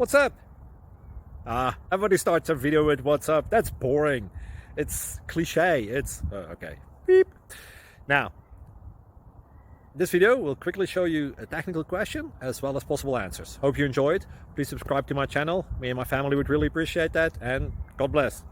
What's up? Everybody starts a video with what's up. That's boring. It's cliche. It's okay. Beep. Now, this video will quickly show you a technical question as well as possible answers. Hope you enjoyed. Please subscribe to my channel. Me and my family would really appreciate that, and God bless.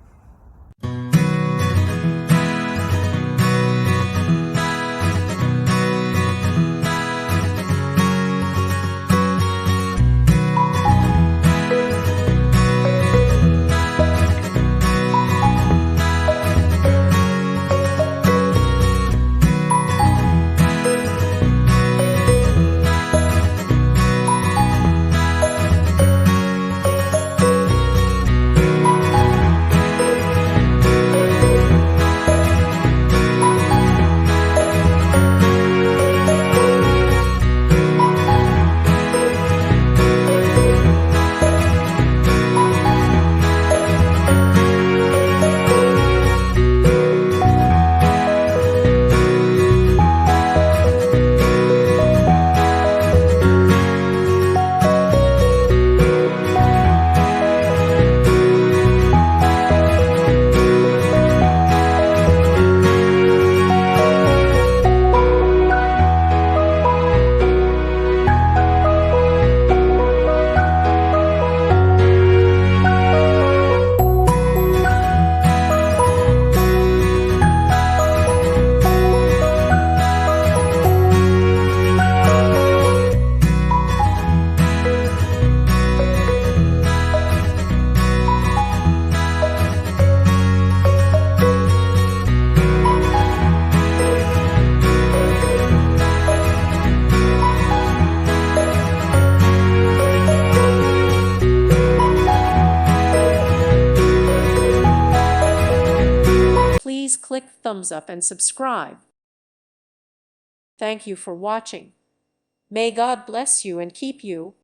Please click thumbs up and subscribe. Thank you for watching. May God bless you and keep you.